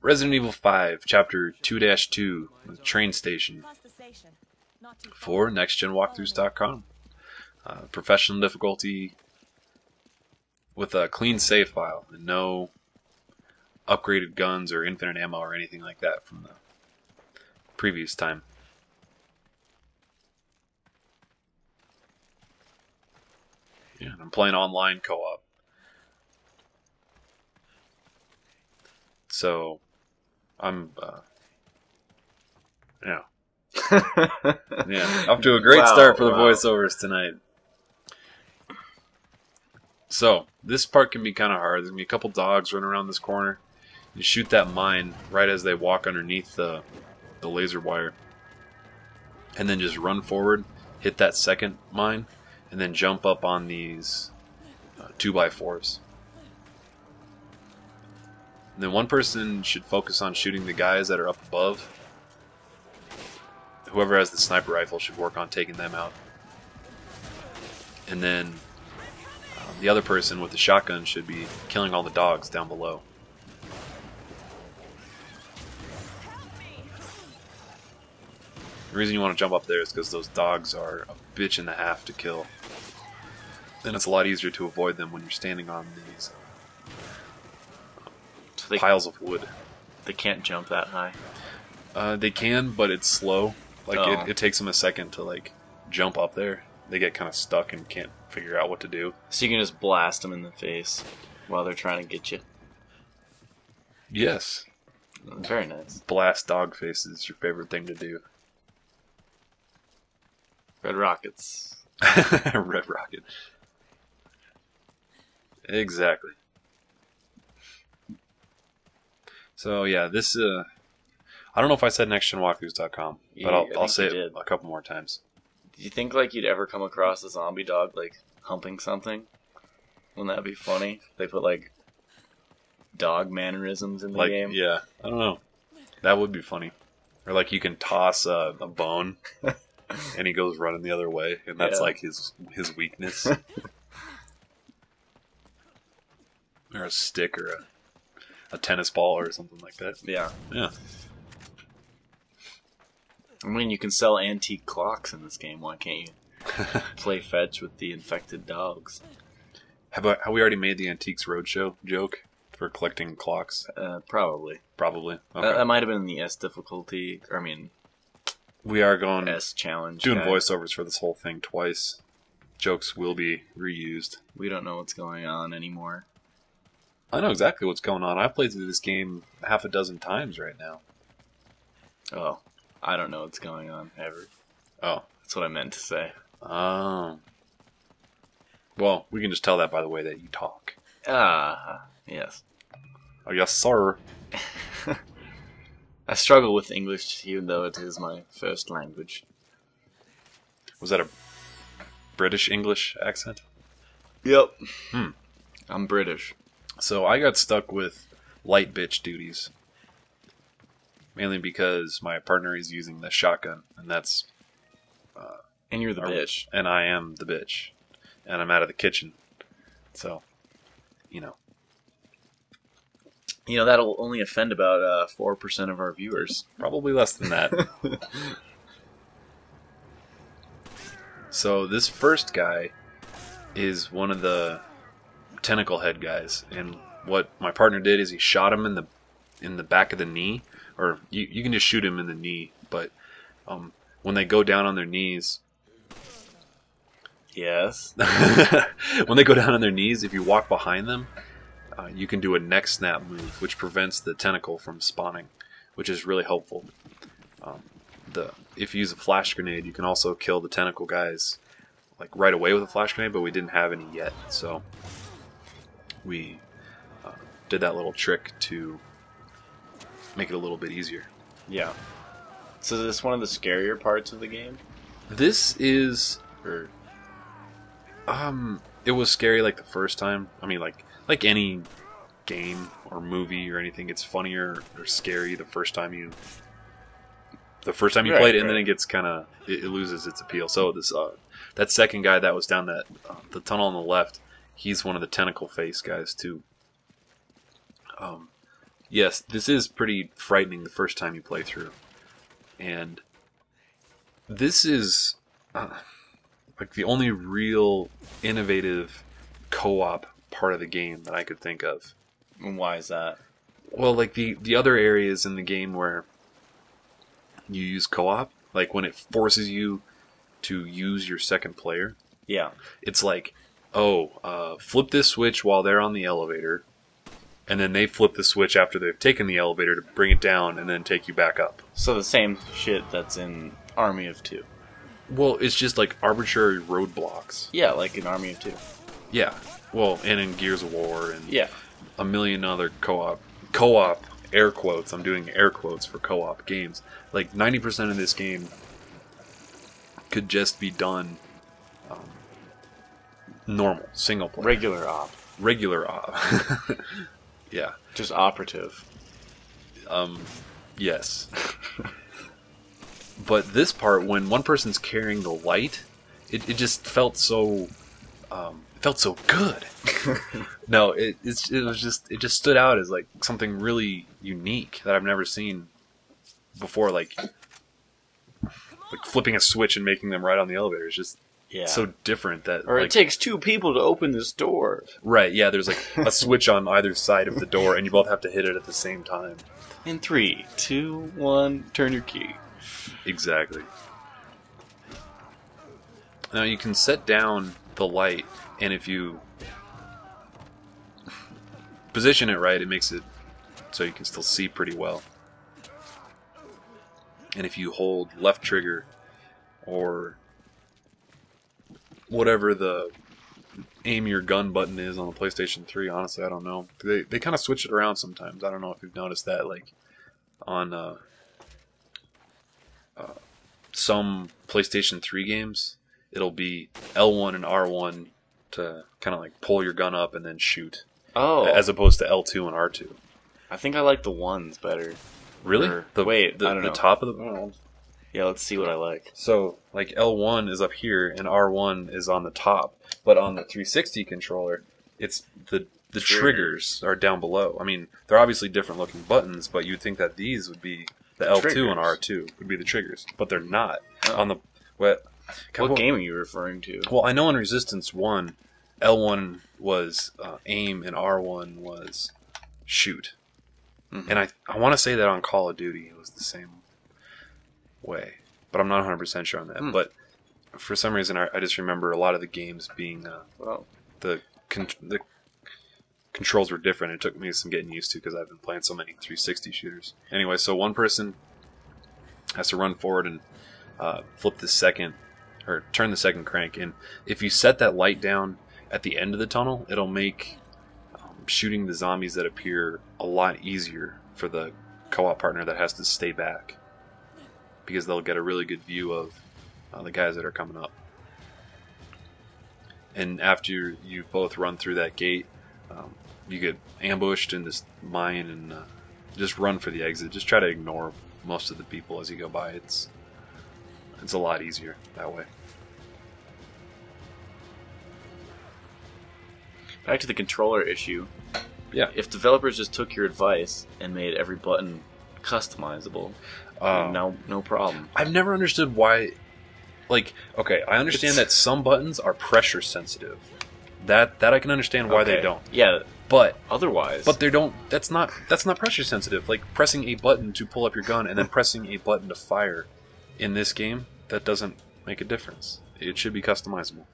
Resident Evil 5, Chapter 2-2, The Train Station, for NextGenWalkthroughs.com. Professional difficulty with a clean save file and no upgraded guns or infinite ammo or anything like that from the previous time. Yeah, I'm playing online co-op. So, I'm, yeah, off to a great start for the voiceovers tonight. So, this part can be kind of hard. There's going to be a couple dogs running around this corner. You shoot that mine right as they walk underneath the laser wire. And then just run forward, hit that second mine, and then jump up on these 2x4s. And then one person should focus on shooting the guys that are up above. Whoever has the sniper rifle should work on taking them out. And then the other person with the shotgun should be killing all the dogs down below. The reason you want to jump up there is because those dogs are a bitch and a half to kill. Then it's a lot easier to avoid them when you're standing on these piles of wood. They can't jump that high? They can, but it's slow. Like it takes them a second to like jump up there. They get kind of stuck and can't figure out what to do. So you can just blast them in the face while they're trying to get you? Yes. Very nice. Blast dog faces, your favorite thing to do. Red rockets. Red rocket. Exactly. So yeah, this I don't know if I said nextgenwalkthroughs.com, but I'll say it a couple more times. Do you think like you'd ever come across a zombie dog like humping something? Wouldn't that be funny? They put like dog mannerisms in the game. Yeah, I don't know. That would be funny. Or like you can toss a bone and he goes running the other way, and that's like his weakness. Or a stick or a tennis ball or something like that. Yeah. Yeah. I mean, you can sell antique clocks in this game. Why can't you play fetch with the infected dogs? Have we already made the Antiques Roadshow joke for collecting clocks? Probably. Probably. Okay. That might have been in the S difficulty. I mean, we are going S challenge. Doing voiceovers for this whole thing twice. Jokes will be reused. We don't know what's going on anymore. I know exactly what's going on. I've played through this game half a dozen times right now. Oh, I don't know what's going on ever. Oh. That's what I meant to say. Oh. Well, we can just tell that by the way that you talk. Yes. Oh, yes, sir. I struggle with English, even though it is my first language. Was that a British English accent? Yep. I'm British. So I got stuck with light bitch duties. Mainly because my partner is using the shotgun, and that's... and you're the bitch. And I am the bitch. And I'm out of the kitchen. So, you know. You know, that'll only offend about 4% of our viewers. Probably less than that. So this first guy is one of the tentacle head guys, and what my partner did is he shot him in the back of the knee, or you can just shoot him in the knee, but when they go down on their knees, yes, when they go down on their knees, if you walk behind them, you can do a neck snap move, which prevents the tentacle from spawning, which is really helpful. If you use a flash grenade, you can also kill the tentacle guys like right away with a flash grenade, but we didn't have any yet, so we did that little trick to make it a little bit easier. Yeah. So is this one of the scarier parts of the game? This is, it was scary like the first time. I mean, like any game or movie or anything, it's funnier or scary the first time you the first time you Right, played it, and right. then it gets it loses its appeal. So this that second guy that was down the tunnel on the left, he's one of the tentacle face guys too. Yes, this is pretty frightening the first time you play through, and this is like the only real innovative co-op part of the game that I could think of. And why is that? Well, like the other areas in the game where you use co-op, like when it forces you to use your second player, Yeah. it's like, flip this switch while they're on the elevator, and then they flip the switch after they've taken the elevator to bring it down and then take you back up. So the same shit that's in Army of Two. Well, it's just like arbitrary roadblocks. Yeah, like in Army of Two. Yeah. Well, and in Gears of War and Yeah. a million other co-op air quotes. I'm doing air quotes for co-op games. Like 90% of this game could just be done normal, single player, Regular op. Yeah. Just operative. Yes. But this part, when one person's carrying the light, it just felt so good. No, it just stood out as like something really unique that I've never seen before. Like flipping a switch and making them ride on the elevator is just so different that. Or like, it takes two people to open this door. right? Yeah, there's like a switch on either side of the door, and you both have to hit it at the same time. In 3, 2, 1, turn your key. Exactly. Now you can set down the light, and if you position it right, it makes it so you can still see pretty well. And if you hold left trigger or whatever the aim your gun button is on the PlayStation 3, honestly, I don't know. They kind of switch it around sometimes. I don't know if you've noticed that, like on some PlayStation 3 games, it'll be L1 and R1 to kind of like pull your gun up and then shoot. Oh. As opposed to L2 and R2. I think I like the ones better. Really? Or- The wait, I don't the know. top of the... Yeah, let's see what I like. So, like, L1 is up here and R1 is on the top. But on the 360 controller, it's the triggers are down below. I mean, they're obviously different looking buttons, but you'd think that these would be the L2 Triggers. and R2 would be the triggers. But they're not. Oh. On the... What Game are you referring to? Well, I know in Resistance 1, L1 was aim and R1 was shoot. Mhm. And I want to say that on Call of Duty it was the same way. But I'm not 100% sure on that. Hmm. But for some reason, I just remember a lot of the games being... Well, the controls were different. It took me some getting used to because I've been playing so many 360 shooters. Anyway, so one person has to run forward and flip the second, or turn the second crank. And if you set that light down at the end of the tunnel, it'll make shooting the zombies that appear a lot easier for the co-op partner that has to stay back, because they'll get a really good view of the guys that are coming up. And after you both run through that gate, you get ambushed in this mine, and just run for the exit. Just try to ignore most of the people as you go by. It's a lot easier that way. back to the controller issue. Yeah. If developers just took your advice and made every button customizable, no problem. I've never understood why. Like, okay, I understand that some buttons are pressure sensitive. That I can understand why they Okay. don't. Yeah. But Otherwise, they don't. That's not pressure sensitive. Like pressing a button to pull up your gun and then pressing a button to fire in this game, that doesn't make a difference. It should be customizable.